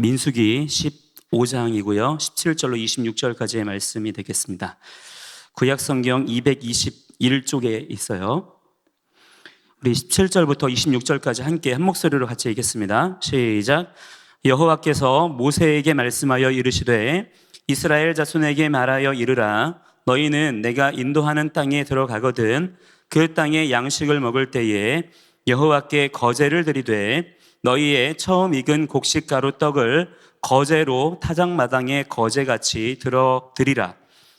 민수기 15장이고요. 17절로 26절까지의 말씀이 되겠습니다. 구약성경 221쪽에 있어요. 우리 17절부터 26절까지 함께 한 목소리로 같이 읽겠습니다. 시작. 여호와께서 모세에게 말씀하여 이르시되 이스라엘 자손에게 말하여 이르라. 너희는 내가 인도하는 땅에 들어가거든 그 땅의 양식을 먹을 때에 여호와께 거제를 드리되 너희의 처음 익은 곡식가루 떡을 거제로 타작마당에 거제같이 드리라.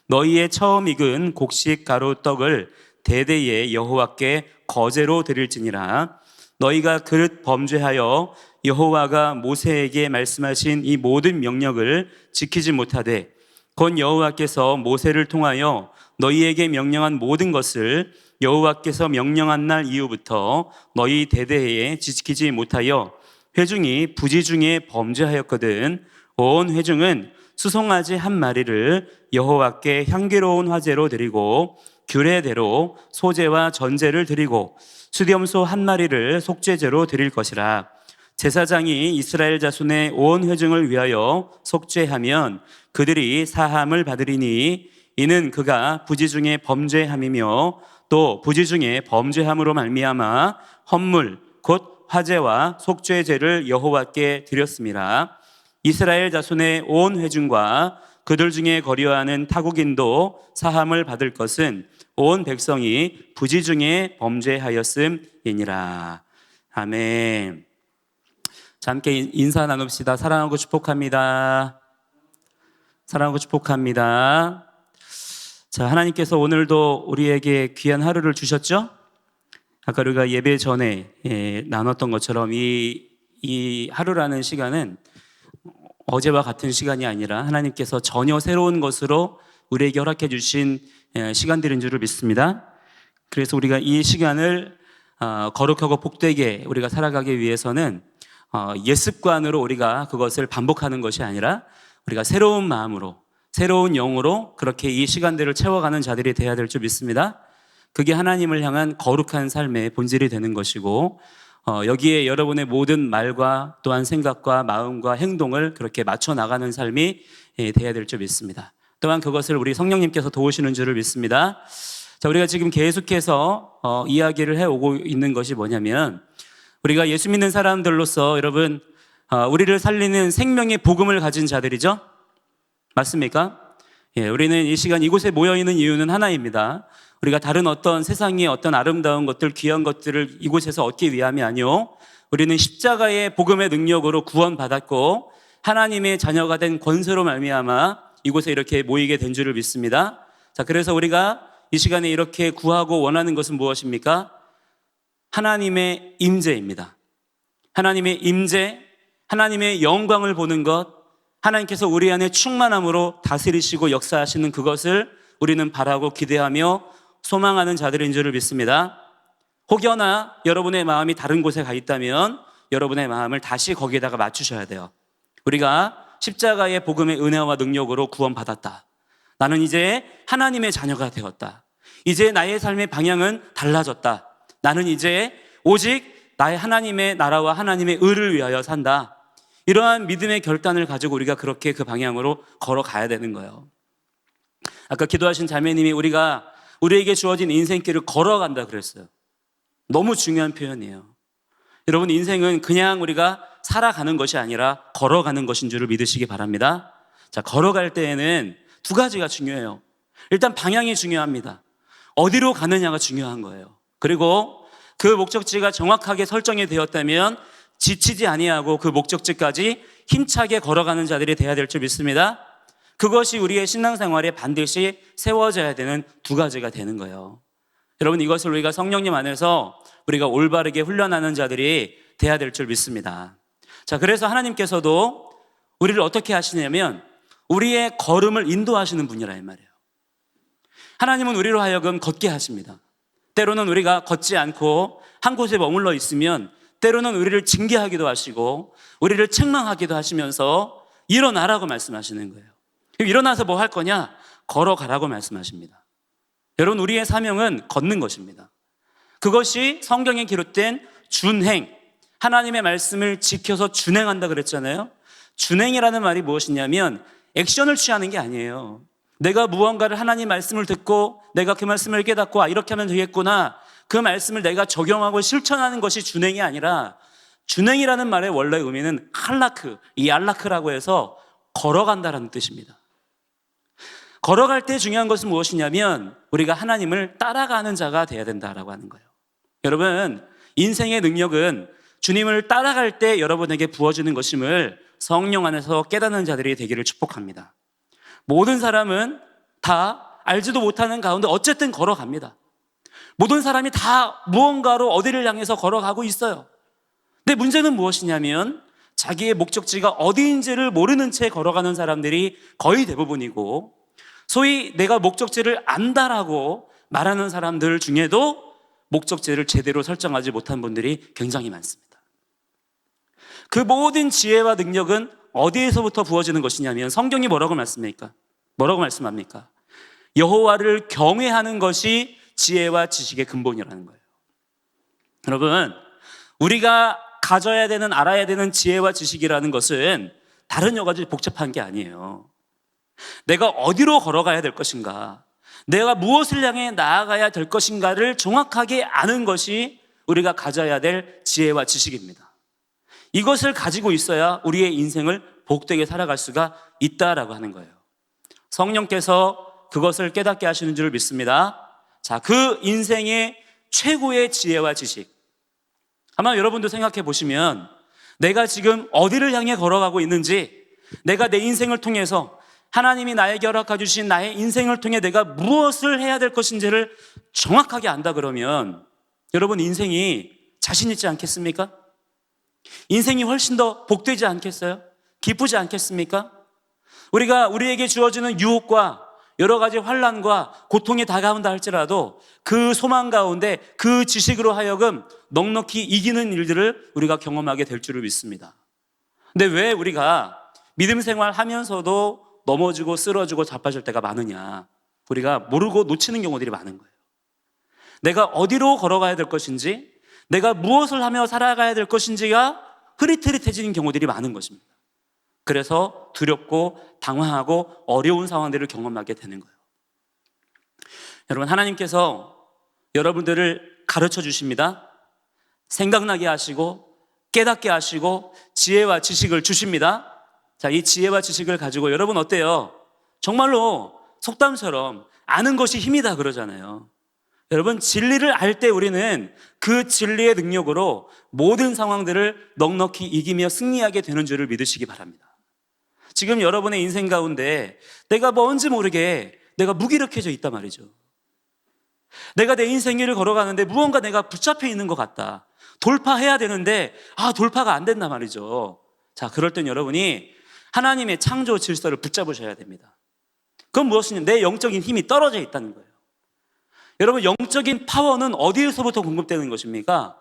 너희의 처음 익은 곡식가루 떡을 대대에 여호와께 거제로 드릴지니라. 너희가 그릇 범죄하여 여호와가 모세에게 말씀하신 이 모든 명령을 지키지 못하되 곧 여호와께서 모세를 통하여 너희에게 명령한 모든 것을 여호와께서 명령한 날 이후부터 너희 대대에 지키지 못하여 회중이 부지 중에 범죄하였거든. 온 회중은 수송아지 한 마리를 여호와께 향기로운 화제로 드리고 규례대로 소제와 전제를 드리고 수렴소 한 마리를 속죄제로 드릴 것이라. 제사장이 이스라엘 자손의 온 회중을 위하여 속죄하면 그들이 사함을 받으리니 이는 그가 부지 중에 범죄함이며 또 부지 중에 범죄함으로 말미암아 헌물 곧 화제와 속죄제를 여호와께 드렸습니다. 이스라엘 자손의 온 회중과 그들 중에 거류하는 타국인도 사함을 받을 것은 온 백성이 부지 중에 범죄하였음이니라. 아멘. 자, 함께 인사 나눕시다. 사랑하고 축복합니다. 사랑하고 축복합니다. 자, 하나님께서 오늘도 우리에게 귀한 하루를 주셨죠? 아까 우리가 예배 전에 나눴던 것처럼 이 하루라는 시간은 어제와 같은 시간이 아니라 하나님께서 전혀 새로운 것으로 우리에게 허락해 주신 시간들인 줄을 믿습니다. 그래서 우리가 이 시간을 거룩하고 복되게 우리가 살아가기 위해서는 옛습관으로 우리가 그것을 반복하는 것이 아니라 우리가 새로운 마음으로 새로운 영으로 그렇게 이 시간들을 채워가는 자들이 되어야 될 줄 믿습니다. 그게 하나님을 향한 거룩한 삶의 본질이 되는 것이고 여기에 여러분의 모든 말과 또한 생각과 마음과 행동을 그렇게 맞춰 나가는 삶이 되어야 될 줄 믿습니다. 또한 그것을 우리 성령님께서 도우시는 줄을 믿습니다. 자, 우리가 지금 계속해서 이야기를 해오고 있는 것이 뭐냐면 우리가 예수 믿는 사람들로서 여러분 우리를 살리는 생명의 복음을 가진 자들이죠. 맞습니까? 예, 우리는 이 시간 이곳에 모여 있는 이유는 하나입니다. 우리가 다른 어떤 세상의 어떤 아름다운 것들, 귀한 것들을 이곳에서 얻기 위함이 아니요, 우리는 십자가의 복음의 능력으로 구원받았고 하나님의 자녀가 된 권세로 말미암아 이곳에 이렇게 모이게 된 줄을 믿습니다. 자, 그래서 우리가 이 시간에 이렇게 구하고 원하는 것은 무엇입니까? 하나님의 임재입니다. 하나님의 임재, 하나님의 영광을 보는 것, 하나님께서 우리 안에 충만함으로 다스리시고 역사하시는 그것을 우리는 바라고 기대하며 소망하는 자들인 줄을 믿습니다. 혹여나 여러분의 마음이 다른 곳에 가 있다면 여러분의 마음을 다시 거기에다가 맞추셔야 돼요. 우리가 십자가의 복음의 은혜와 능력으로 구원받았다. 나는 이제 하나님의 자녀가 되었다. 이제 나의 삶의 방향은 달라졌다. 나는 이제 오직 나의 하나님의 나라와 하나님의 의를 위하여 산다. 이러한 믿음의 결단을 가지고 우리가 그렇게 그 방향으로 걸어가야 되는 거예요. 아까 기도하신 자매님이 우리에게 주어진 인생길을 걸어간다 그랬어요. 너무 중요한 표현이에요. 여러분, 인생은 그냥 우리가 살아가는 것이 아니라 걸어가는 것인 줄을 믿으시기 바랍니다. 자, 걸어갈 때에는 두 가지가 중요해요. 일단 방향이 중요합니다. 어디로 가느냐가 중요한 거예요. 그리고 그 목적지가 정확하게 설정이 되었다면 지치지 아니하고 그 목적지까지 힘차게 걸어가는 자들이 되어야 될 줄 믿습니다. 그것이 우리의 신앙생활에 반드시 세워져야 되는 두 가지가 되는 거예요. 여러분, 이것을 우리가 성령님 안에서 우리가 올바르게 훈련하는 자들이 되어야 될 줄 믿습니다. 자, 그래서 하나님께서도 우리를 어떻게 하시냐면 우리의 걸음을 인도하시는 분이라 이 말이에요. 하나님은 우리로 하여금 걷게 하십니다. 때로는 우리가 걷지 않고 한 곳에 머물러 있으면 때로는 우리를 징계하기도 하시고 우리를 책망하기도 하시면서 일어나라고 말씀하시는 거예요. 일어나서 뭐 할 거냐? 걸어가라고 말씀하십니다. 여러분, 우리의 사명은 걷는 것입니다. 그것이 성경에 기록된 준행, 하나님의 말씀을 지켜서 준행한다 그랬잖아요. 준행이라는 말이 무엇이냐면 액션을 취하는 게 아니에요. 내가 무언가를 하나님 말씀을 듣고 내가 그 말씀을 깨닫고 이렇게 하면 되겠구나, 그 말씀을 내가 적용하고 실천하는 것이 준행이 아니라, 준행이라는 말의 원래 의미는 할라크, 이 알라크라고 해서 걸어간다라는 뜻입니다. 걸어갈 때 중요한 것은 무엇이냐면 우리가 하나님을 따라가는 자가 되어야 된다라고 하는 거예요. 여러분, 인생의 능력은 주님을 따라갈 때 여러분에게 부어지는 것임을 성령 안에서 깨닫는 자들이 되기를 축복합니다. 모든 사람은 다 알지도 못하는 가운데 어쨌든 걸어갑니다. 모든 사람이 다 무언가로 어디를 향해서 걸어가고 있어요. 근데 문제는 무엇이냐면 자기의 목적지가 어디인지를 모르는 채 걸어가는 사람들이 거의 대부분이고, 소위 내가 목적지를 안다라고 말하는 사람들 중에도 목적지를 제대로 설정하지 못한 분들이 굉장히 많습니다. 그 모든 지혜와 능력은 어디에서부터 부어지는 것이냐면 성경이 뭐라고 말씀합니까? 뭐라고 말씀합니까? 여호와를 경외하는 것이 지혜와 지식의 근본이라는 거예요. 여러분, 우리가 가져야 되는, 알아야 되는 지혜와 지식이라는 것은 다른 여러 가지 복잡한 게 아니에요. 내가 어디로 걸어가야 될 것인가, 내가 무엇을 향해 나아가야 될 것인가를 정확하게 아는 것이 우리가 가져야 될 지혜와 지식입니다. 이것을 가지고 있어야 우리의 인생을 복되게 살아갈 수가 있다라고 하는 거예요. 성령께서 그것을 깨닫게 하시는 줄 믿습니다. 자, 그 인생의 최고의 지혜와 지식, 아마 여러분도 생각해 보시면 내가 지금 어디를 향해 걸어가고 있는지, 내가 내 인생을 통해서 하나님이 나에게 허락해 주신 나의 인생을 통해 내가 무엇을 해야 될 것인지를 정확하게 안다 그러면 여러분, 인생이 자신 있지 않겠습니까? 인생이 훨씬 더 복되지 않겠어요? 기쁘지 않겠습니까? 우리가 우리에게 주어지는 유혹과 여러 가지 환난과 고통이 다가온다 할지라도 그 소망 가운데 그 지식으로 하여금 넉넉히 이기는 일들을 우리가 경험하게 될 줄을 믿습니다. 근데 왜 우리가 믿음 생활 하면서도 넘어지고 쓰러지고 자빠질 때가 많으냐? 우리가 모르고 놓치는 경우들이 많은 거예요. 내가 어디로 걸어가야 될 것인지, 내가 무엇을 하며 살아가야 될 것인지가 흐릿흐릿해지는 경우들이 많은 것입니다. 그래서 두렵고 당황하고 어려운 상황들을 경험하게 되는 거예요. 여러분, 하나님께서 여러분들을 가르쳐 주십니다. 생각나게 하시고 깨닫게 하시고 지혜와 지식을 주십니다. 자, 이 지혜와 지식을 가지고 여러분 어때요? 정말로 속담처럼 아는 것이 힘이다 그러잖아요. 여러분, 진리를 알 때 우리는 그 진리의 능력으로 모든 상황들을 넉넉히 이기며 승리하게 되는 줄을 믿으시기 바랍니다. 지금 여러분의 인생 가운데 내가 뭔지 모르게 내가 무기력해져 있단 말이죠. 내가 내 인생 길을 걸어가는데 무언가 내가 붙잡혀 있는 것 같다. 돌파해야 되는데 돌파가 안 된단 말이죠. 자, 그럴 땐 여러분이 하나님의 창조 질서를 붙잡으셔야 됩니다. 그건 무엇이냐? 내 영적인 힘이 떨어져 있다는 거예요. 여러분, 영적인 파워는 어디에서부터 공급되는 것입니까?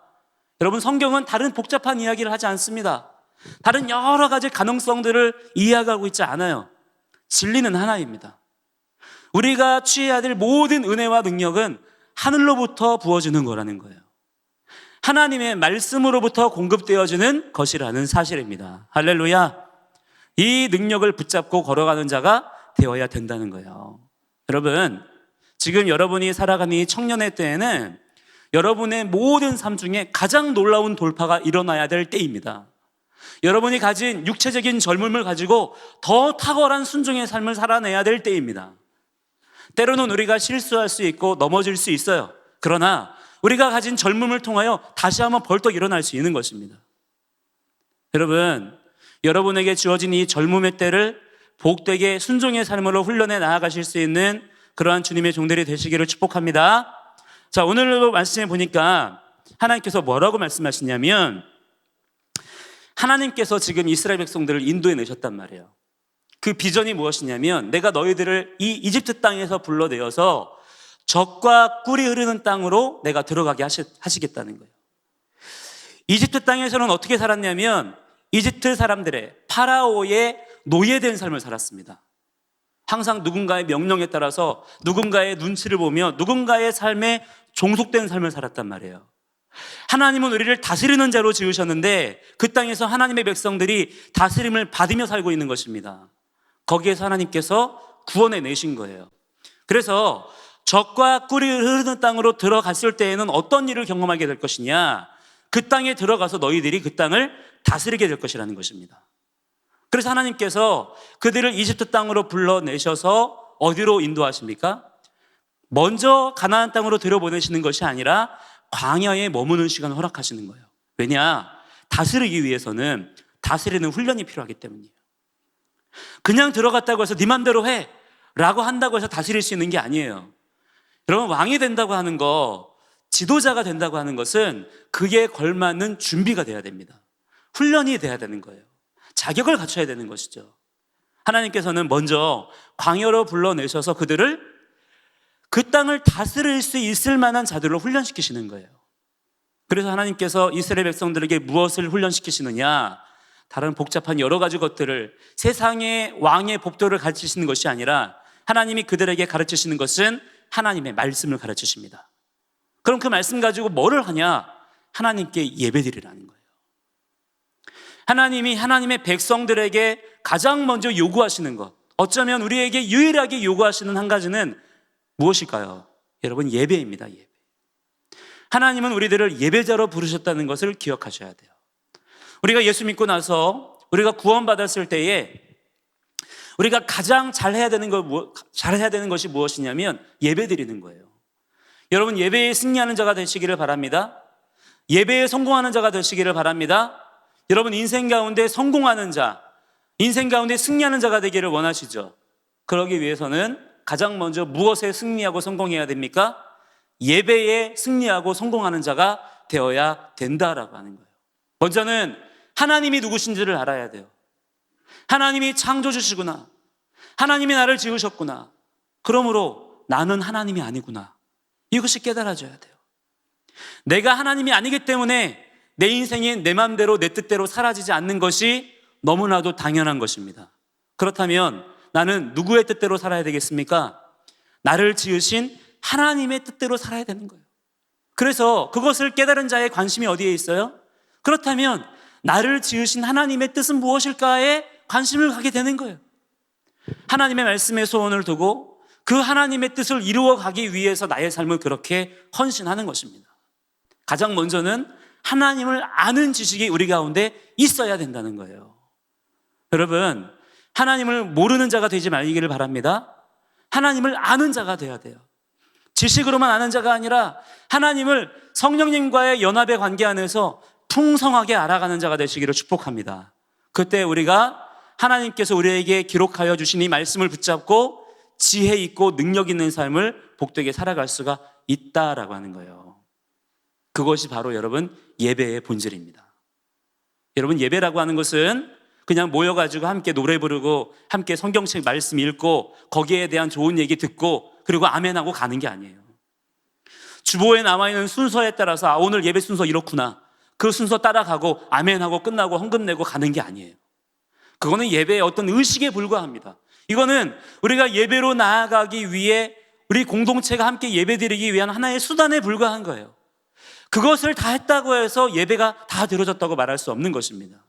여러분, 성경은 다른 복잡한 이야기를 하지 않습니다. 다른 여러 가지 가능성들을 이야기하고 있지 않아요. 진리는 하나입니다. 우리가 취해야 될 모든 은혜와 능력은 하늘로부터 부어지는 거라는 거예요. 하나님의 말씀으로부터 공급되어지는 것이라는 사실입니다. 할렐루야. 이 능력을 붙잡고 걸어가는 자가 되어야 된다는 거예요. 여러분, 지금 여러분이 살아가는 이 청년의 때에는 여러분의 모든 삶 중에 가장 놀라운 돌파가 일어나야 될 때입니다. 여러분이 가진 육체적인 젊음을 가지고 더 탁월한 순종의 삶을 살아내야 될 때입니다. 때로는 우리가 실수할 수 있고 넘어질 수 있어요. 그러나 우리가 가진 젊음을 통하여 다시 한번 벌떡 일어날 수 있는 것입니다. 여러분, 여러분에게 주어진 이 젊음의 때를 복되게 순종의 삶으로 훈련해 나아가실 수 있는 그러한 주님의 종들이 되시기를 축복합니다. 자, 오늘도 말씀해 보니까 하나님께서 뭐라고 말씀하시냐면, 하나님께서 지금 이스라엘 백성들을 인도해 내셨단 말이에요. 그 비전이 무엇이냐면, 내가 너희들을 이 이집트 땅에서 불러내어서 젖과 꿀이 흐르는 땅으로 내가 들어가게 하시겠다는 거예요. 이집트 땅에서는 어떻게 살았냐면, 이집트 사람들의 파라오의 노예된 삶을 살았습니다. 항상 누군가의 명령에 따라서 누군가의 눈치를 보며 누군가의 삶에 종속된 삶을 살았단 말이에요. 하나님은 우리를 다스리는 자로 지으셨는데 그 땅에서 하나님의 백성들이 다스림을 받으며 살고 있는 것입니다. 거기에서 하나님께서 구원해 내신 거예요. 그래서 적과 꿀이 흐르는 땅으로 들어갔을 때에는 어떤 일을 경험하게 될 것이냐, 그 땅에 들어가서 너희들이 그 땅을 다스리게 될 것이라는 것입니다. 그래서 하나님께서 그들을 이집트 땅으로 불러내셔서 어디로 인도하십니까? 먼저 가나안 땅으로 들여보내시는 것이 아니라 광야에 머무는 시간을 허락하시는 거예요. 왜냐? 다스리기 위해서는 다스리는 훈련이 필요하기 때문이에요. 그냥 들어갔다고 해서 네 맘대로 해 라고 한다고 해서 다스릴 수 있는 게 아니에요. 여러분, 왕이 된다고 하는 거, 지도자가 된다고 하는 것은 그에 걸맞는 준비가 돼야 됩니다. 훈련이 돼야 되는 거예요. 자격을 갖춰야 되는 것이죠. 하나님께서는 먼저 광야로 불러내셔서 그들을 그 땅을 다스릴 수 있을 만한 자들로 훈련시키시는 거예요. 그래서 하나님께서 이스라엘 백성들에게 무엇을 훈련시키시느냐? 다른 복잡한 여러 가지 것들을, 세상의 왕의 법도를 가르치시는 것이 아니라 하나님이 그들에게 가르치시는 것은 하나님의 말씀을 가르치십니다. 그럼 그 말씀 가지고 뭐를 하냐? 하나님께 예배드리라는 거예요. 하나님이 하나님의 백성들에게 가장 먼저 요구하시는 것, 어쩌면 우리에게 유일하게 요구하시는 한 가지는 무엇일까요? 여러분, 예배입니다. 예배. 하나님은 우리들을 예배자로 부르셨다는 것을 기억하셔야 돼요. 우리가 예수 믿고 나서 우리가 구원받았을 때에 우리가 가장 잘해야 되는 것이 무엇이냐면 예배드리는 거예요. 여러분, 예배에 승리하는 자가 되시기를 바랍니다. 예배에 성공하는 자가 되시기를 바랍니다. 여러분, 인생 가운데 성공하는 자, 인생 가운데 승리하는 자가 되기를 원하시죠? 그러기 위해서는 가장 먼저 무엇에 승리하고 성공해야 됩니까? 예배에 승리하고 성공하는 자가 되어야 된다라고 하는 거예요. 먼저는 하나님이 누구신지를 알아야 돼요. 하나님이 창조주시구나. 하나님이 나를 지으셨구나. 그러므로 나는 하나님이 아니구나. 이것이 깨달아져야 돼요. 내가 하나님이 아니기 때문에 내 인생이 내 마음대로 내 뜻대로 사라지지 않는 것이 너무나도 당연한 것입니다. 그렇다면 나는 누구의 뜻대로 살아야 되겠습니까? 나를 지으신 하나님의 뜻대로 살아야 되는 거예요. 그래서 그것을 깨달은 자의 관심이 어디에 있어요? 그렇다면 나를 지으신 하나님의 뜻은 무엇일까에 관심을 갖게 되는 거예요. 하나님의 말씀에 소원을 두고 그 하나님의 뜻을 이루어가기 위해서 나의 삶을 그렇게 헌신하는 것입니다. 가장 먼저는 하나님을 아는 지식이 우리 가운데 있어야 된다는 거예요. 여러분, 하나님을 모르는 자가 되지 말기를 바랍니다. 하나님을 아는 자가 돼야 돼요. 지식으로만 아는 자가 아니라 하나님을 성령님과의 연합의 관계 안에서 풍성하게 알아가는 자가 되시기를 축복합니다. 그때 우리가 하나님께서 우리에게 기록하여 주신 이 말씀을 붙잡고 지혜 있고 능력 있는 삶을 복되게 살아갈 수가 있다라고 하는 거예요. 그것이 바로 여러분 예배의 본질입니다. 여러분, 예배라고 하는 것은 그냥 모여가지고 함께 노래 부르고 함께 성경책 말씀 읽고 거기에 대한 좋은 얘기 듣고 그리고 아멘하고 가는 게 아니에요. 주보에 나와 있는 순서에 따라서 오늘 예배 순서 이렇구나, 그 순서 따라가고 아멘하고 끝나고 헌금 내고 가는 게 아니에요. 그거는 예배의 어떤 의식에 불과합니다. 이거는 우리가 예배로 나아가기 위해 우리 공동체가 함께 예배드리기 위한 하나의 수단에 불과한 거예요. 그것을 다 했다고 해서 예배가 다 드려졌다고 말할 수 없는 것입니다.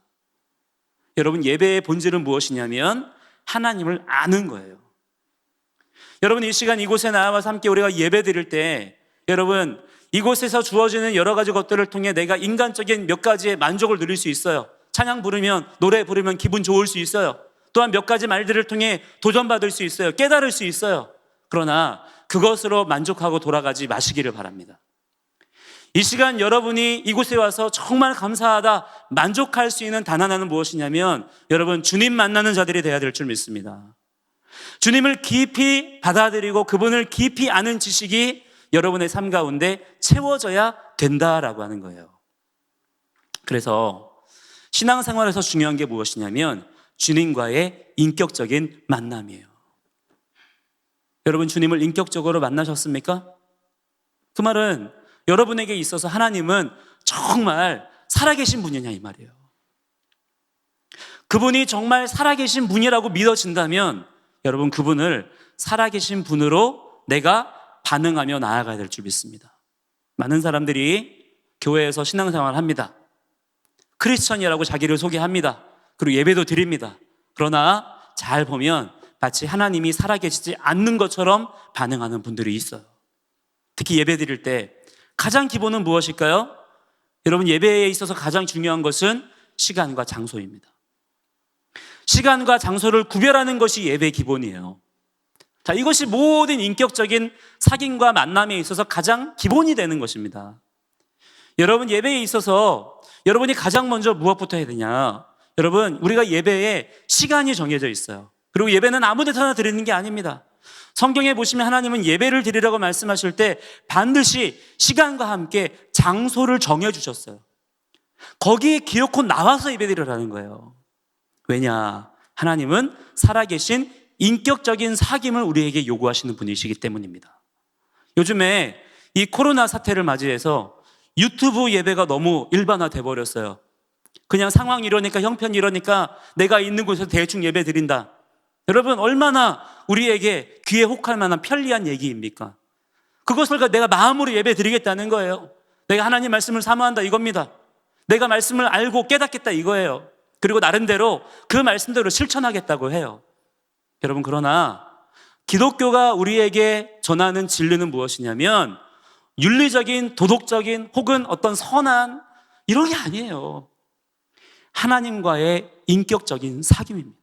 여러분, 예배의 본질은 무엇이냐면 하나님을 아는 거예요. 여러분, 이 시간 이곳에 나와서 함께 우리가 예배 드릴 때 여러분, 이곳에서 주어지는 여러 가지 것들을 통해 내가 인간적인 몇 가지의 만족을 누릴 수 있어요. 찬양 부르면, 노래 부르면 기분 좋을 수 있어요. 또한 몇 가지 말들을 통해 도전받을 수 있어요. 깨달을 수 있어요. 그러나 그것으로 만족하고 돌아가지 마시기를 바랍니다. 이 시간 여러분이 이곳에 와서 정말 감사하다, 만족할 수 있는 단 하나는 무엇이냐면 여러분, 주님 만나는 자들이 되어야 될 줄 믿습니다. 주님을 깊이 받아들이고 그분을 깊이 아는 지식이 여러분의 삶 가운데 채워져야 된다라고 하는 거예요. 그래서 신앙생활에서 중요한 게 무엇이냐면 주님과의 인격적인 만남이에요. 여러분, 주님을 인격적으로 만나셨습니까? 그 말은 여러분에게 있어서 하나님은 정말 살아계신 분이냐 이 말이에요. 그분이 정말 살아계신 분이라고 믿어진다면 여러분, 그분을 살아계신 분으로 내가 반응하며 나아가야 될 줄 믿습니다. 많은 사람들이 교회에서 신앙생활을 합니다. 크리스천이라고 자기를 소개합니다. 그리고 예배도 드립니다. 그러나 잘 보면 마치 하나님이 살아계시지 않는 것처럼 반응하는 분들이 있어요. 특히 예배 드릴 때 가장 기본은 무엇일까요? 여러분, 예배에 있어서 가장 중요한 것은 시간과 장소입니다. 시간과 장소를 구별하는 것이 예배의 기본이에요. 자, 이것이 모든 인격적인 사귐과 만남에 있어서 가장 기본이 되는 것입니다. 여러분, 예배에 있어서 여러분이 가장 먼저 무엇부터 해야 되냐? 여러분, 우리가 예배에 시간이 정해져 있어요. 그리고 예배는 아무 데서나 드리는 게 아닙니다. 성경에 보시면 하나님은 예배를 드리라고 말씀하실 때 반드시 시간과 함께 장소를 정해 주셨어요. 거기에 기어코 나와서 예배 드리라는 거예요. 왜냐? 하나님은 살아계신 인격적인 사귐을 우리에게 요구하시는 분이시기 때문입니다. 요즘에 이 코로나 사태를 맞이해서 유튜브 예배가 너무 일반화돼 버렸어요. 그냥 상황이 이러니까, 형편이 이러니까 내가 있는 곳에서 대충 예배 드린다. 여러분, 얼마나 우리에게 귀에 혹할 만한 편리한 얘기입니까? 그것을 내가 마음으로 예배 드리겠다는 거예요. 내가 하나님 말씀을 사모한다 이겁니다. 내가 말씀을 알고 깨닫겠다 이거예요. 그리고 나름대로 그 말씀대로 실천하겠다고 해요. 여러분, 그러나 기독교가 우리에게 전하는 진리는 무엇이냐면 윤리적인, 도덕적인 혹은 어떤 선한 이런 게 아니에요. 하나님과의 인격적인 사귐입니다.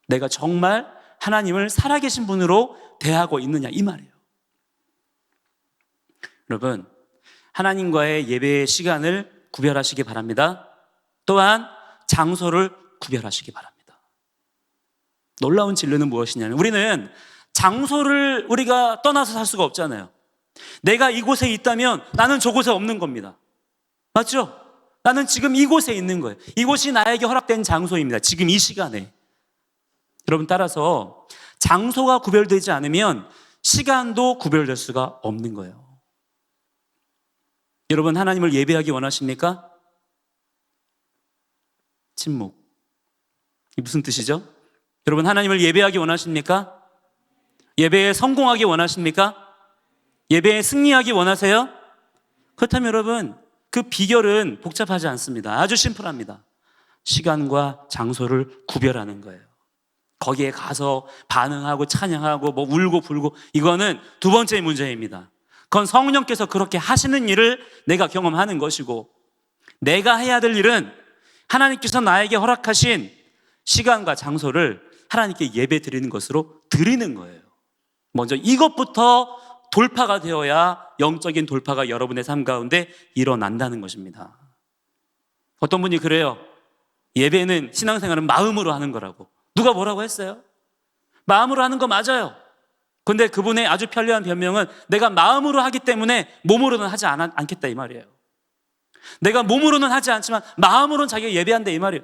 내가 정말 하나님을 살아계신 분으로 대하고 있느냐 이 말이에요. 여러분, 하나님과의 예배의 시간을 구별하시기 바랍니다. 또한 장소를 구별하시기 바랍니다. 놀라운 진리는 무엇이냐면 우리는 장소를 우리가 떠나서 살 수가 없잖아요. 내가 이곳에 있다면 나는 저곳에 없는 겁니다. 맞죠? 나는 지금 이곳에 있는 거예요. 이곳이 나에게 허락된 장소입니다. 지금 이 시간에. 여러분, 따라서 장소가 구별되지 않으면 시간도 구별될 수가 없는 거예요. 여러분, 하나님을 예배하기 원하십니까? 침묵. 이게 무슨 뜻이죠? 여러분, 하나님을 예배하기 원하십니까? 예배에 성공하기 원하십니까? 예배에 승리하기 원하세요? 그렇다면 여러분, 그 비결은 복잡하지 않습니다. 아주 심플합니다. 시간과 장소를 구별하는 거예요. 거기에 가서 반응하고 찬양하고 뭐 울고 불고 이거는 두 번째 문제입니다. 그건 성령께서 그렇게 하시는 일을 내가 경험하는 것이고, 내가 해야 될 일은 하나님께서 나에게 허락하신 시간과 장소를 하나님께 예배 드리는 것으로 드리는 거예요. 먼저 이것부터 돌파가 되어야 영적인 돌파가 여러분의 삶 가운데 일어난다는 것입니다. 어떤 분이 그래요. 예배는, 신앙생활은 마음으로 하는 거라고. 누가 뭐라고 했어요? 마음으로 하는 거 맞아요. 근데 그분의 아주 편리한 변명은 내가 마음으로 하기 때문에 몸으로는 하지 않겠다 이 말이에요. 내가 몸으로는 하지 않지만 마음으로는 자기가 예배한다 이 말이에요.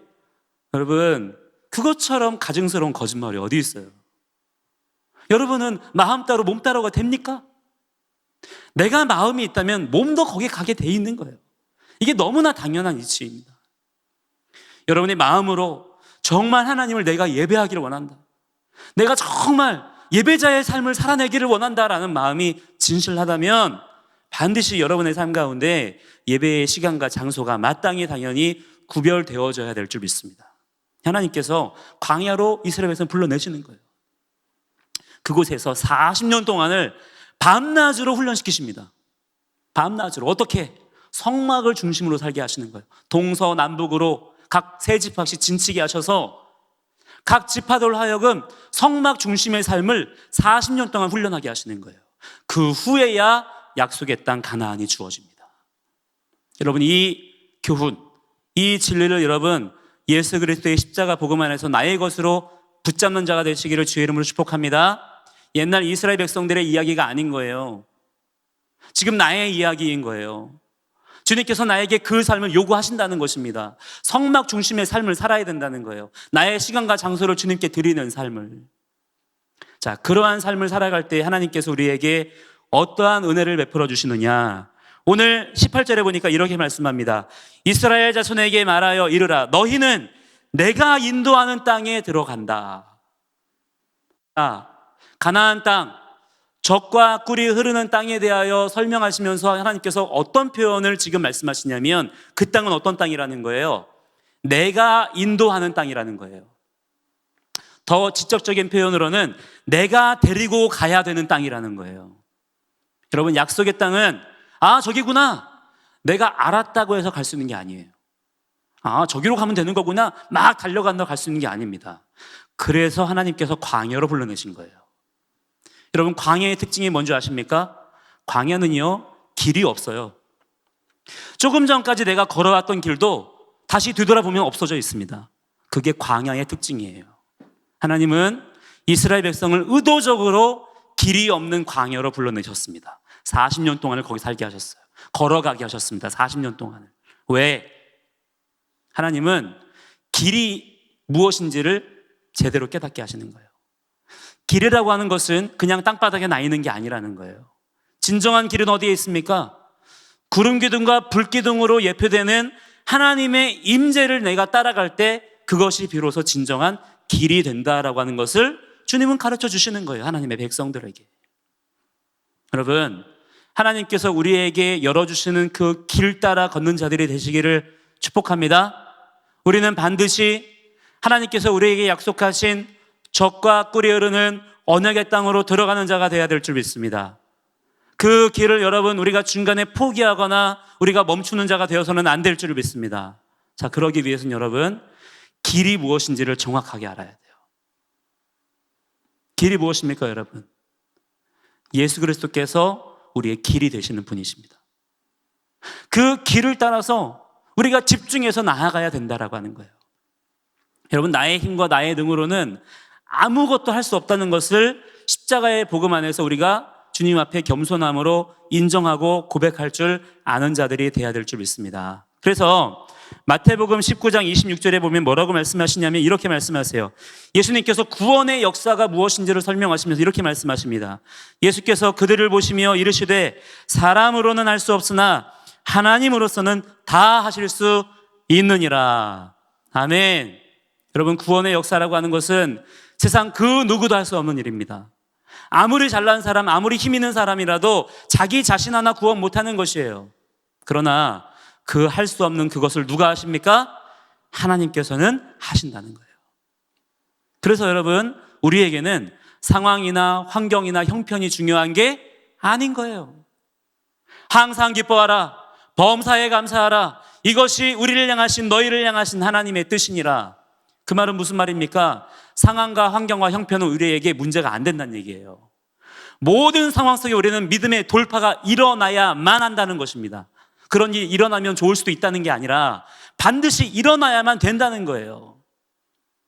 여러분, 그것처럼 가증스러운 거짓말이 어디 있어요? 여러분은 마음 따로 몸 따로가 됩니까? 내가 마음이 있다면 몸도 거기에 가게 돼 있는 거예요. 이게 너무나 당연한 이치입니다. 여러분의 마음으로 정말 하나님을 내가 예배하기를 원한다, 내가 정말 예배자의 삶을 살아내기를 원한다라는 마음이 진실하다면 반드시 여러분의 삶 가운데 예배의 시간과 장소가 마땅히 당연히 구별되어져야 될 줄 믿습니다. 하나님께서 광야로 이스라엘 백성을 불러내시는 거예요. 그곳에서 40년 동안을 밤낮으로 훈련시키십니다. 밤낮으로. 어떻게? 성막을 중심으로 살게 하시는 거예요. 동서남북으로 각 세 지파씩 진치게 하셔서 각 지파들로 하여금 성막 중심의 삶을 40년 동안 훈련하게 하시는 거예요. 그 후에야 약속의 땅 가나안이 주어집니다. 여러분, 이 교훈, 이 진리를 여러분 예수 그리스도의 십자가 복음 안에서 나의 것으로 붙잡는 자가 되시기를 주의 이름으로 축복합니다. 옛날 이스라엘 백성들의 이야기가 아닌 거예요. 지금 나의 이야기인 거예요. 주님께서 나에게 그 삶을 요구하신다는 것입니다. 성막 중심의 삶을 살아야 된다는 거예요. 나의 시간과 장소를 주님께 드리는 삶을. 자, 그러한 삶을 살아갈 때 하나님께서 우리에게 어떠한 은혜를 베풀어 주시느냐. 오늘 18절에 보니까 이렇게 말씀합니다. 이스라엘 자손에게 말하여 이르라, 너희는 내가 인도하는 땅에 들어간다. 가나안 땅, 젖과 꿀이 흐르는 땅에 대하여 설명하시면서 하나님께서 어떤 표현을 지금 말씀하시냐면 그 땅은 어떤 땅이라는 거예요? 내가 인도하는 땅이라는 거예요. 더 지적적인 표현으로는 내가 데리고 가야 되는 땅이라는 거예요. 여러분, 약속의 땅은 저기구나, 내가 알았다고 해서 갈 수 있는 게 아니에요. 저기로 가면 되는 거구나, 막 달려간다고 갈 수 있는 게 아닙니다. 그래서 하나님께서 광야로 불러내신 거예요. 여러분, 광야의 특징이 뭔지 아십니까? 광야는요, 길이 없어요. 조금 전까지 내가 걸어왔던 길도 다시 뒤돌아보면 없어져 있습니다. 그게 광야의 특징이에요. 하나님은 이스라엘 백성을 의도적으로 길이 없는 광야로 불러내셨습니다. 40년 동안을 거기 살게 하셨어요. 걸어가게 하셨습니다. 40년 동안을. 왜? 하나님은 길이 무엇인지를 제대로 깨닫게 하시는 거예요. 길이라고 하는 것은 그냥 땅바닥에 나 있는 게 아니라는 거예요. 진정한 길은 어디에 있습니까? 구름 기둥과 불 기둥으로 예표되는 하나님의 임재를 내가 따라갈 때 그것이 비로소 진정한 길이 된다라고 하는 것을 주님은 가르쳐 주시는 거예요. 하나님의 백성들에게. 여러분, 하나님께서 우리에게 열어주시는 그 길 따라 걷는 자들이 되시기를 축복합니다. 우리는 반드시 하나님께서 우리에게 약속하신 젖과 꿀이 흐르는 언약의 땅으로 들어가는 자가 되어야 될 줄 믿습니다. 그 길을 여러분, 우리가 중간에 포기하거나 우리가 멈추는 자가 되어서는 안 될 줄 믿습니다. 자, 그러기 위해서는 여러분, 길이 무엇인지를 정확하게 알아야 돼요. 길이 무엇입니까, 여러분? 예수 그리스도께서 우리의 길이 되시는 분이십니다. 그 길을 따라서 우리가 집중해서 나아가야 된다라고 하는 거예요. 여러분, 나의 힘과 나의 능으로는 아무것도 할 수 없다는 것을 십자가의 복음 안에서 우리가 주님 앞에 겸손함으로 인정하고 고백할 줄 아는 자들이 되어야 될 줄 믿습니다. 그래서 마태복음 19장 26절에 보면 뭐라고 말씀하시냐면 이렇게 말씀하세요. 예수님께서 구원의 역사가 무엇인지를 설명하시면서 이렇게 말씀하십니다. 예수께서 그들을 보시며 이르시되 사람으로는 할 수 없으나 하나님으로서는 다 하실 수 있느니라. 아멘. 여러분, 구원의 역사라고 하는 것은 세상 그 누구도 할 수 없는 일입니다. 아무리 잘난 사람, 아무리 힘 있는 사람이라도 자기 자신 하나 구원 못하는 것이에요. 그러나 그 할 수 없는 그것을 누가 하십니까? 하나님께서는 하신다는 거예요. 그래서 여러분, 우리에게는 상황이나 환경이나 형편이 중요한 게 아닌 거예요. 항상 기뻐하라, 범사에 감사하라, 이것이 우리를 향하신 너희를 향하신 하나님의 뜻이니라. 그 말은 무슨 말입니까? 상황과 환경과 형편은 우리에게 문제가 안 된다는 얘기예요. 모든 상황 속에 우리는 믿음의 돌파가 일어나야만 한다는 것입니다. 그런 일이 일어나면 좋을 수도 있다는 게 아니라 반드시 일어나야만 된다는 거예요.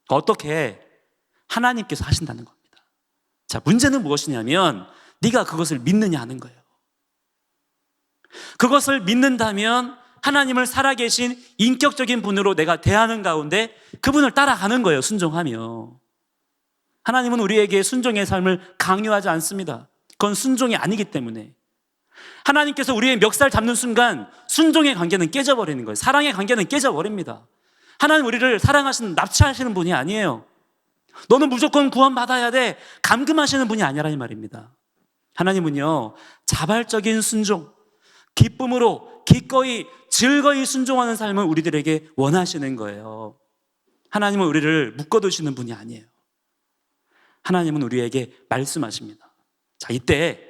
어떻게? 하나님께서 하신다는 겁니다. 자, 문제는 무엇이냐면 네가 그것을 믿느냐 하는 거예요. 그것을 믿는다면 하나님을 살아계신 인격적인 분으로 내가 대하는 가운데 그분을 따라가는 거예요. 순종하며. 하나님은 우리에게 순종의 삶을 강요하지 않습니다. 그건 순종이 아니기 때문에. 하나님께서 우리의 멱살 잡는 순간 순종의 관계는 깨져버리는 거예요. 사랑의 관계는 깨져버립니다. 하나님 우리를 사랑하시는, 납치하시는 분이 아니에요. 너는 무조건 구원받아야 돼, 감금하시는 분이 아니라 이 말입니다. 하나님은요, 자발적인 순종, 기쁨으로 기꺼이 즐거이 순종하는 삶을 우리들에게 원하시는 거예요. 하나님은 우리를 묶어두시는 분이 아니에요. 하나님은 우리에게 말씀하십니다. 자, 이때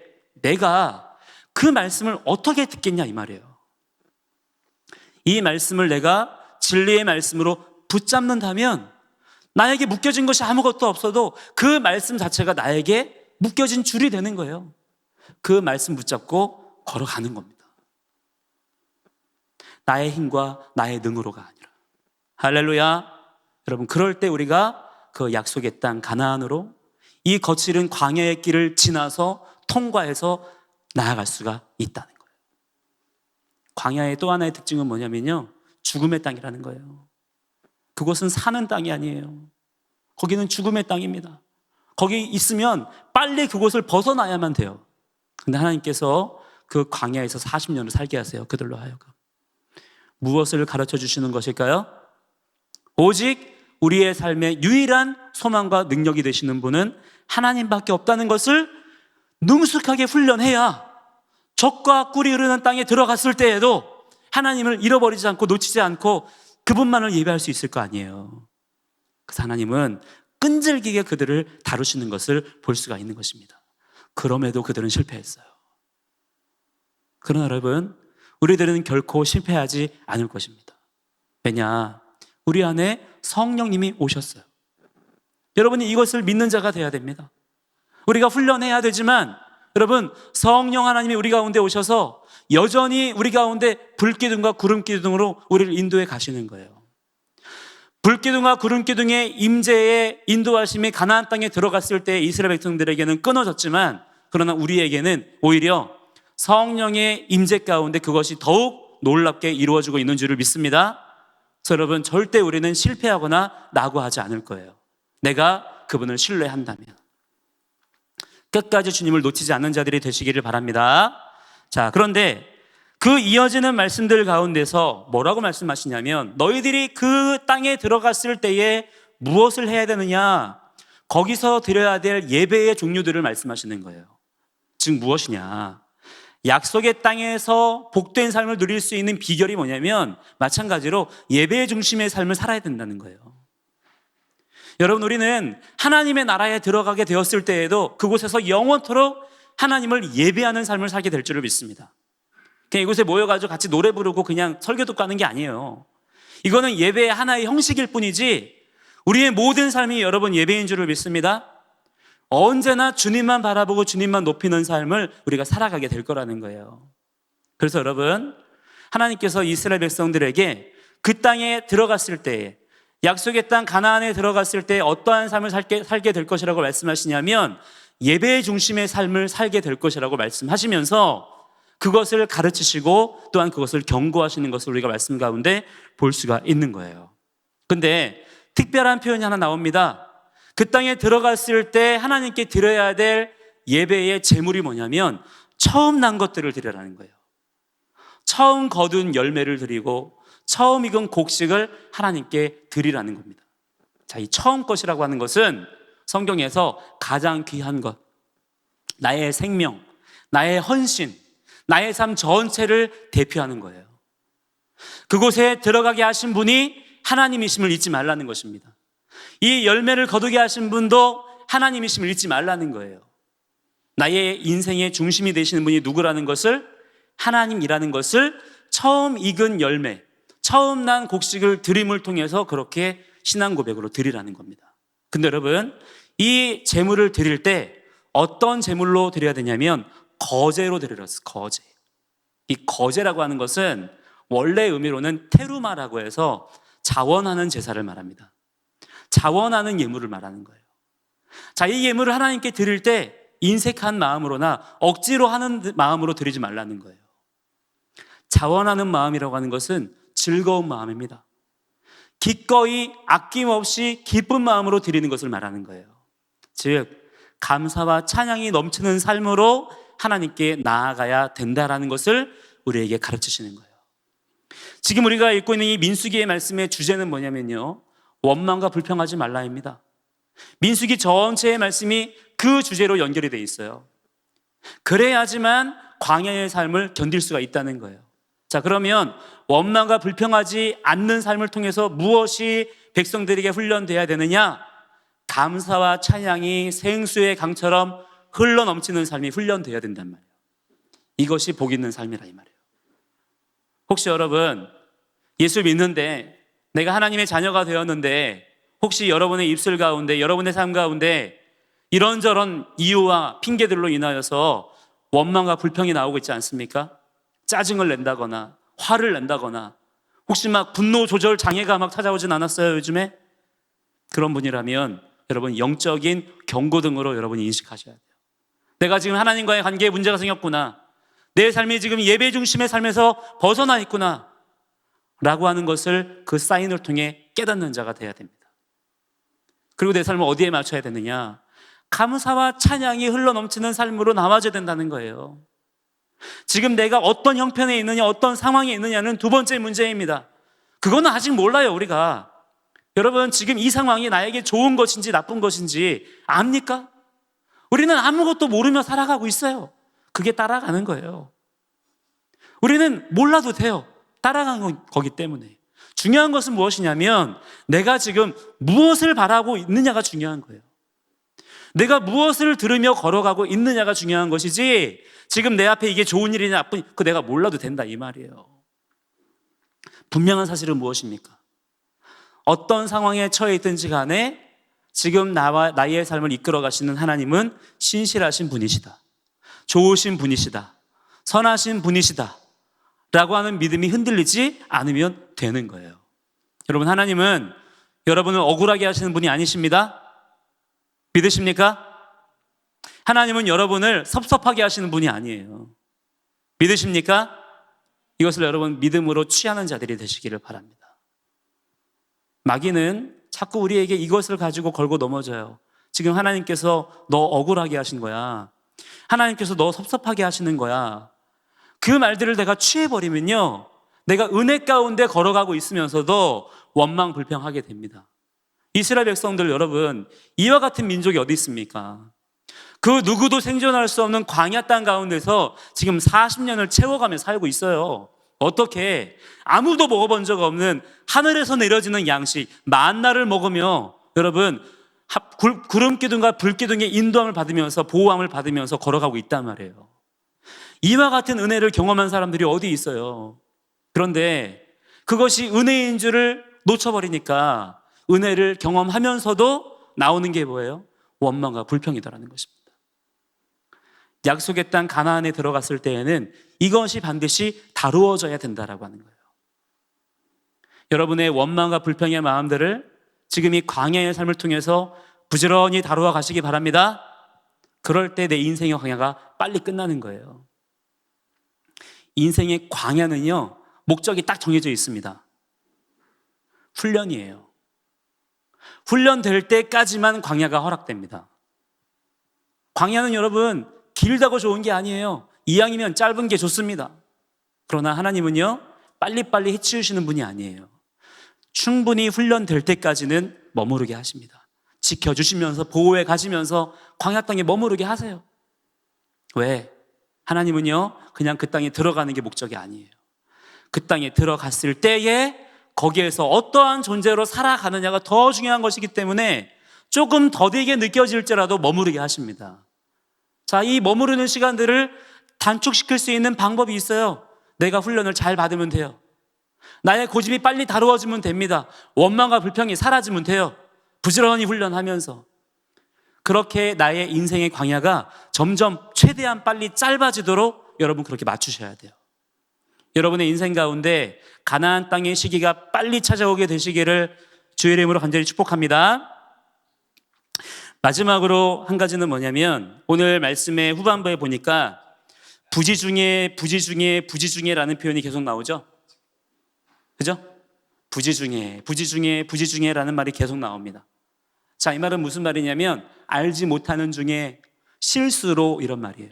내가 그 말씀을 어떻게 듣겠냐 이 말이에요. 이 말씀을 내가 진리의 말씀으로 붙잡는다면 나에게 묶여진 것이 아무것도 없어도 그 말씀 자체가 나에게 묶여진 줄이 되는 거예요. 그 말씀 붙잡고 걸어가는 겁니다. 나의 힘과 나의 능으로가 아니라. 할렐루야. 여러분, 그럴 때 우리가 그 약속의 땅 가나안으로 이 거칠은 광야의 길을 지나서 통과해서 나아갈 수가 있다는 거예요. 광야의 또 하나의 특징은 뭐냐면요, 죽음의 땅이라는 거예요. 그곳은 사는 땅이 아니에요. 거기는 죽음의 땅입니다. 거기 있으면 빨리 그곳을 벗어나야만 돼요. 근데 하나님께서 그 광야에서 40년을 살게 하세요. 그들로 하여금. 무엇을 가르쳐 주시는 것일까요? 오직 우리의 삶의 유일한 소망과 능력이 되시는 분은 하나님밖에 없다는 것을 능숙하게 훈련해야 적과 꿀이 흐르는 땅에 들어갔을 때에도 하나님을 잃어버리지 않고 놓치지 않고 그분만을 예배할 수 있을 거 아니에요. 그래서 하나님은 끈질기게 그들을 다루시는 것을 볼 수가 있는 것입니다. 그럼에도 그들은 실패했어요. 그러나 여러분, 우리들은 결코 실패하지 않을 것입니다. 왜냐? 우리 안에 성령님이 오셨어요. 여러분이 이것을 믿는 자가 되어야 됩니다. 우리가 훈련해야 되지만 여러분, 성령 하나님이 우리 가운데 오셔서 여전히 우리 가운데 불기둥과 구름기둥으로 우리를 인도해 가시는 거예요. 불기둥과 구름기둥의 임재의 인도하심이 가나안 땅에 들어갔을 때 이스라엘 백성들에게는 끊어졌지만, 그러나 우리에게는 오히려 성령의 임재 가운데 그것이 더욱 놀랍게 이루어지고 있는 줄을 믿습니다. 그래서 여러분, 절대 우리는 실패하거나 낙오하지 않을 거예요. 내가 그분을 신뢰한다면. 끝까지 주님을 놓치지 않는 자들이 되시기를 바랍니다. 자, 그런데 그 이어지는 말씀들 가운데서 뭐라고 말씀하시냐면, 너희들이 그 땅에 들어갔을 때에 무엇을 해야 되느냐, 거기서 드려야 될 예배의 종류들을 말씀하시는 거예요. 즉 무엇이냐, 약속의 땅에서 복된 삶을 누릴 수 있는 비결이 뭐냐면 마찬가지로 예배의 중심의 삶을 살아야 된다는 거예요. 여러분, 우리는 하나님의 나라에 들어가게 되었을 때에도 그곳에서 영원토록 하나님을 예배하는 삶을 살게 될 줄을 믿습니다. 그냥 이곳에 모여가지고 같이 노래 부르고 그냥 설교 듣고 하는 게 아니에요. 이거는 예배의 하나의 형식일 뿐이지 우리의 모든 삶이 여러분 예배인 줄을 믿습니다. 언제나 주님만 바라보고 주님만 높이는 삶을 우리가 살아가게 될 거라는 거예요. 그래서 여러분, 하나님께서 이스라엘 백성들에게 그 땅에 들어갔을 때에, 약속의 땅 가나안에 들어갔을 때 어떠한 삶을 살게 될 것이라고 말씀하시냐면 예배의 중심의 삶을 살게 될 것이라고 말씀하시면서 그것을 가르치시고 또한 그것을 경고하시는 것을 우리가 말씀 가운데 볼 수가 있는 거예요. 근데 특별한 표현이 하나 나옵니다. 그 땅에 들어갔을 때 하나님께 드려야 될 예배의 제물이 뭐냐면 처음 난 것들을 드리라는 거예요. 처음 거둔 열매를 드리고 처음 익은 곡식을 하나님께 드리라는 겁니다. 자, 이 처음 것이라고 하는 것은 성경에서 가장 귀한 것, 나의 생명, 나의 헌신, 나의 삶 전체를 대표하는 거예요. 그곳에 들어가게 하신 분이 하나님이심을 잊지 말라는 것입니다. 이 열매를 거두게 하신 분도 하나님이심을 잊지 말라는 거예요. 나의 인생의 중심이 되시는 분이 누구라는 것을, 하나님이라는 것을 처음 익은 열매, 처음 난 곡식을 드림을 통해서 그렇게 신앙 고백으로 드리라는 겁니다. 근데 여러분, 이 제물을 드릴 때 어떤 제물로 드려야 되냐면 거제로 드리라. 거제. 이 거제라고 하는 것은 원래 의미로는 테루마라고 해서 자원하는 제사를 말합니다. 자원하는 예물을 말하는 거예요. 자, 이 예물을 하나님께 드릴 때 인색한 마음으로나 억지로 하는 마음으로 드리지 말라는 거예요. 자원하는 마음이라고 하는 것은 즐거운 마음입니다. 기꺼이 아낌없이 기쁜 마음으로 드리는 것을 말하는 거예요. 즉 감사와 찬양이 넘치는 삶으로 하나님께 나아가야 된다라는 것을 우리에게 가르치시는 거예요. 지금 우리가 읽고 있는 이 민수기의 말씀의 주제는 뭐냐면요, 원망과 불평하지 말라입니다. 민수기 전체의 말씀이 그 주제로 연결이 되어 있어요. 그래야지만 광야의 삶을 견딜 수가 있다는 거예요. 자, 그러면 원망과 불평하지 않는 삶을 통해서 무엇이 백성들에게 훈련돼야 되느냐? 감사와 찬양이 생수의 강처럼 흘러넘치는 삶이 훈련돼야 된단 말이에요. 이것이 복 있는 삶이라 이 말이에요. 혹시 여러분 예수 믿는데, 내가 하나님의 자녀가 되었는데 혹시 여러분의 입술 가운데, 여러분의 삶 가운데 이런저런 이유와 핑계들로 인하여서 원망과 불평이 나오고 있지 않습니까? 짜증을 낸다거나 화를 낸다거나 혹시 막 분노 조절 장애가 막 찾아오진 않았어요 요즘에? 그런 분이라면 여러분 영적인 경고등으로 여러분이 인식하셔야 돼요. 내가 지금 하나님과의 관계에 문제가 생겼구나, 내 삶이 지금 예배 중심의 삶에서 벗어나 있구나 라고 하는 것을 그 사인을 통해 깨닫는 자가 돼야 됩니다. 그리고 내 삶을 어디에 맞춰야 되느냐? 감사와 찬양이 흘러넘치는 삶으로 나와줘야 된다는 거예요. 지금 내가 어떤 형편에 있느냐, 어떤 상황에 있느냐는 두 번째 문제입니다. 그거는 아직 몰라요 우리가. 여러분 지금 이 상황이 나에게 좋은 것인지 나쁜 것인지 압니까? 우리는 아무것도 모르며 살아가고 있어요. 그게 따라가는 거예요. 우리는 몰라도 돼요. 따라가는 거기 때문에. 중요한 것은 무엇이냐면 내가 지금 무엇을 바라고 있느냐가 중요한 거예요. 내가 무엇을 들으며 걸어가고 있느냐가 중요한 것이지 지금 내 앞에 이게 좋은 일이냐 나쁜 그 내가 몰라도 된다 이 말이에요. 분명한 사실은 무엇입니까? 어떤 상황에 처해 있든지 간에 지금 나의 삶을 이끌어 가시는 하나님은 신실하신 분이시다. 좋으신 분이시다. 선하신 분이시다. 라고 하는 믿음이 흔들리지 않으면 되는 거예요. 여러분, 하나님은 여러분을 억울하게 하시는 분이 아니십니다. 믿으십니까? 하나님은 여러분을 섭섭하게 하시는 분이 아니에요. 믿으십니까? 이것을 여러분 믿음으로 취하는 자들이 되시기를 바랍니다. 마귀는 자꾸 우리에게 이것을 가지고 걸고 넘어져요. 지금 하나님께서 너 억울하게 하신 거야. 하나님께서 너 섭섭하게 하시는 거야. 그 말들을 내가 취해버리면요, 내가 은혜 가운데 걸어가고 있으면서도 원망불평하게 됩니다. 이스라엘 백성들 여러분, 이와 같은 민족이 어디 있습니까? 그 누구도 생존할 수 없는 광야 땅 가운데서 지금 40년을 채워가며 살고 있어요. 어떻게? 아무도 먹어본 적 없는 하늘에서 내려지는 양식 만나를 먹으며 여러분 구름기둥과 불기둥의 인도함을 받으면서 보호함을 받으면서 걸어가고 있단 말이에요. 이와 같은 은혜를 경험한 사람들이 어디 있어요? 그런데 그것이 은혜인 줄을 놓쳐버리니까 은혜를 경험하면서도 나오는 게 뭐예요? 원망과 불평이다라는 것입니다. 약속의 땅 가나안에 들어갔을 때에는 이것이 반드시 다루어져야 된다라고 하는 거예요. 여러분의 원망과 불평의 마음들을 지금 이 광야의 삶을 통해서 부지런히 다루어 가시기 바랍니다. 그럴 때 내 인생의 광야가 빨리 끝나는 거예요. 인생의 광야는요, 목적이 딱 정해져 있습니다. 훈련이에요. 훈련될 때까지만 광야가 허락됩니다. 광야는 여러분 길다고 좋은 게 아니에요. 이왕이면 짧은 게 좋습니다. 그러나 하나님은요, 빨리빨리 해치우시는 분이 아니에요. 충분히 훈련될 때까지는 머무르게 하십니다. 지켜주시면서 보호해 가시면서 광야 땅에 머무르게 하세요. 왜? 하나님은요, 그냥 그 땅에 들어가는 게 목적이 아니에요. 그 땅에 들어갔을 때에 거기에서 어떠한 존재로 살아가느냐가 더 중요한 것이기 때문에 조금 더디게 느껴질지라도 머무르게 하십니다. 자, 이 머무르는 시간들을 단축시킬 수 있는 방법이 있어요. 내가 훈련을 잘 받으면 돼요. 나의 고집이 빨리 다루어지면 됩니다. 원망과 불평이 사라지면 돼요. 부지런히 훈련하면서. 그렇게 나의 인생의 광야가 점점 최대한 빨리 짧아지도록 여러분 그렇게 맞추셔야 돼요. 여러분의 인생 가운데 가나안 땅의 시기가 빨리 찾아오게 되시기를 주의 이름으로 간절히 축복합니다. 마지막으로 한 가지는 뭐냐면 오늘 말씀의 후반부에 보니까 부지 중에 라는 표현이 계속 나오죠. 그죠? 부지 중에 라는 말이 계속 나옵니다. 자, 이 말은 무슨 말이냐면 알지 못하는 중에 실수로 이런 말이에요.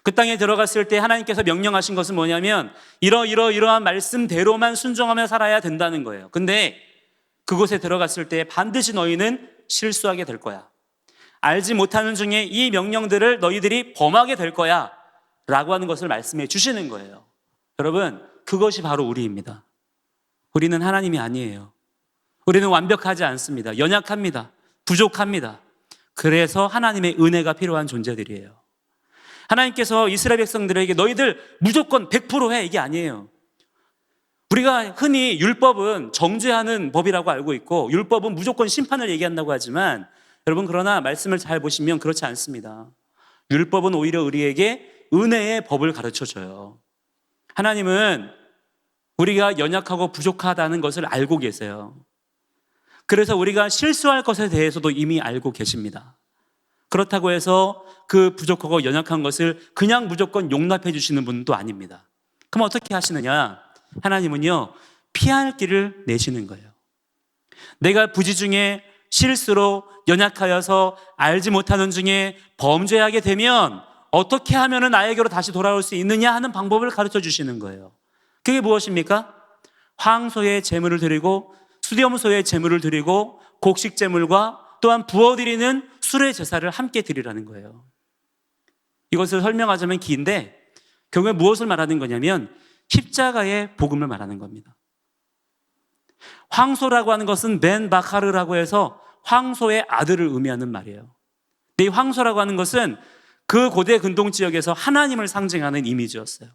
그 땅에 들어갔을 때 하나님께서 명령하신 것은 뭐냐면 이러한 말씀대로만 순종하며 살아야 된다는 거예요. 근데 그곳에 들어갔을 때 반드시 너희는 실수하게 될 거야. 알지 못하는 중에 이 명령들을 너희들이 범하게 될 거야 라고 하는 것을 말씀해 주시는 거예요. 여러분, 그것이 바로 우리입니다. 우리는 하나님이 아니에요. 우리는 완벽하지 않습니다. 연약합니다. 부족합니다. 그래서 하나님의 은혜가 필요한 존재들이에요. 하나님께서 이스라엘 백성들에게 너희들 무조건 100% 이게 아니에요. 우리가 흔히 율법은 정죄하는 법이라고 알고 있고 율법은 무조건 심판을 얘기한다고 하지만 여러분 그러나 말씀을 잘 보시면 그렇지 않습니다. 율법은 오히려 우리에게 은혜의 법을 가르쳐줘요. 하나님은 우리가 연약하고 부족하다는 것을 알고 계세요. 그래서 우리가 실수할 것에 대해서도 이미 알고 계십니다. 그렇다고 해서 그 부족하고 연약한 것을 그냥 무조건 용납해 주시는 분도 아닙니다. 그럼 어떻게 하시느냐? 하나님은요, 피할 길을 내시는 거예요. 내가 부지 중에 실수로 연약하여서 알지 못하는 중에 범죄하게 되면 어떻게 하면 나에게로 다시 돌아올 수 있느냐 하는 방법을 가르쳐 주시는 거예요. 그게 무엇입니까? 황소의 제물을 드리고 수렴소의 제물을 드리고 곡식 제물과 또한 부어드리는 수레 제사를 함께 드리라는 거예요. 이것을 설명하자면 긴데 결국에 무엇을 말하는 거냐면 십자가의 복음을 말하는 겁니다. 황소라고 하는 것은 벤 바카르라고 해서 황소의 아들을 의미하는 말이에요. 이 황소라고 하는 것은 그 고대 근동 지역에서 하나님을 상징하는 이미지였어요.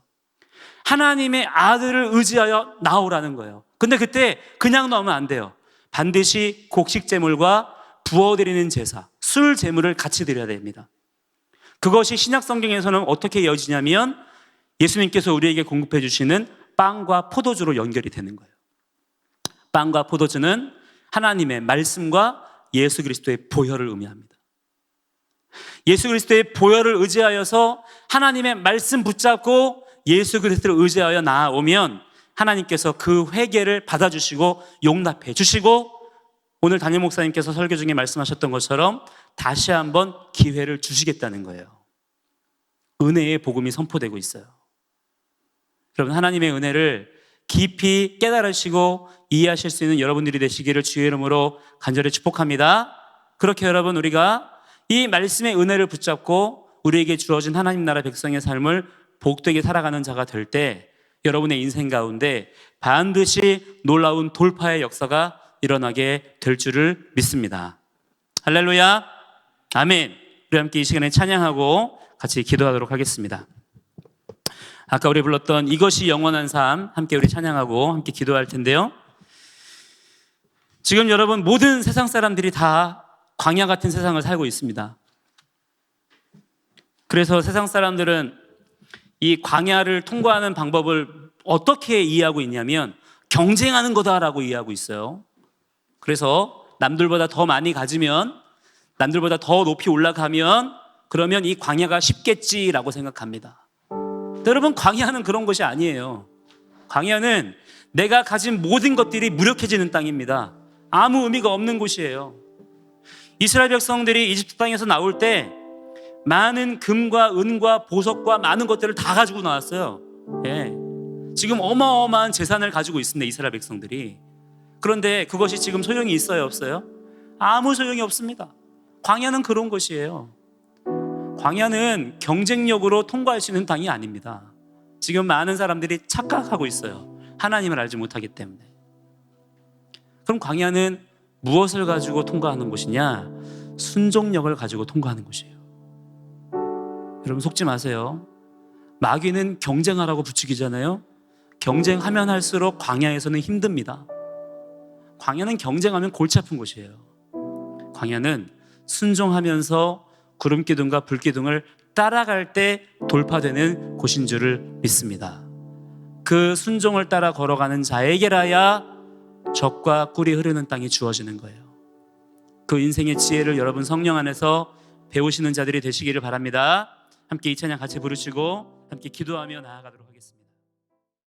하나님의 아들을 의지하여 나오라는 거예요. 근데 그때 그냥 나오면 안 돼요. 반드시 곡식 제물과 부어드리는 제사, 술 제물을 같이 드려야 됩니다. 그것이 신약 성경에서는 어떻게 이어지냐면 예수님께서 우리에게 공급해 주시는 빵과 포도주로 연결이 되는 거예요. 빵과 포도주는 하나님의 말씀과 예수 그리스도의 보혈을 의미합니다. 예수 그리스도의 보혈을 의지하여서 하나님의 말씀 붙잡고 예수 그리스도를 의지하여 나아오면 하나님께서 그 회개를 받아주시고 용납해 주시고 오늘 담임 목사님께서 설교 중에 말씀하셨던 것처럼 다시 한번 기회를 주시겠다는 거예요. 은혜의 복음이 선포되고 있어요. 여러분, 하나님의 은혜를 깊이 깨달으시고 이해하실 수 있는 여러분들이 되시기를 주의 이름으로 간절히 축복합니다. 그렇게 여러분, 우리가 이 말씀의 은혜를 붙잡고 우리에게 주어진 하나님 나라 백성의 삶을 복되게 살아가는 자가 될 때 여러분의 인생 가운데 반드시 놀라운 돌파의 역사가 일어나게 될 줄을 믿습니다. 할렐루야, 아멘. 우리 함께 이 시간에 찬양하고 같이 기도하도록 하겠습니다. 아까 우리 불렀던 이것이 영원한 삶 함께 우리 찬양하고 함께 기도할 텐데요. 지금 여러분, 모든 세상 사람들이 다 광야 같은 세상을 살고 있습니다. 그래서 세상 사람들은 이 광야를 통과하는 방법을 어떻게 이해하고 있냐면 경쟁하는 거다라고 이해하고 있어요. 그래서 남들보다 더 많이 가지면, 남들보다 더 높이 올라가면 그러면 이 광야가 쉽겠지라고 생각합니다. 여러분, 광야는 그런 것이 아니에요. 광야는 내가 가진 모든 것들이 무력해지는 땅입니다. 아무 의미가 없는 곳이에요. 이스라엘 백성들이 이집트 땅에서 나올 때 많은 금과 은과 보석과 많은 것들을 다 가지고 나왔어요. 예. 지금 어마어마한 재산을 가지고 있습니다, 이스라엘 백성들이. 그런데 그것이 지금 소용이 있어요, 없어요? 아무 소용이 없습니다. 광야는 그런 것이에요. 광야는 경쟁력으로 통과할 수 있는 땅이 아닙니다. 지금 많은 사람들이 착각하고 있어요. 하나님을 알지 못하기 때문에. 그럼 광야는 무엇을 가지고 통과하는 곳이냐? 순종력을 가지고 통과하는 곳이에요. 여러분, 속지 마세요. 마귀는 경쟁하라고 부추기잖아요. 경쟁하면 할수록 광야에서는 힘듭니다. 광야는 경쟁하면 골치 아픈 곳이에요. 광야는 순종하면서 구름기둥과 불기둥을 따라갈 때 돌파되는 곳인 줄을 믿습니다. 그 순종을 따라 걸어가는 자에게라야 젖과 꿀이 흐르는 땅이 주어지는 거예요. 그 인생의 지혜를 여러분 성령 안에서 배우시는 자들이 되시기를 바랍니다. 함께 이 찬양 같이 부르시고 함께 기도하며 나아가도록 하겠습니다.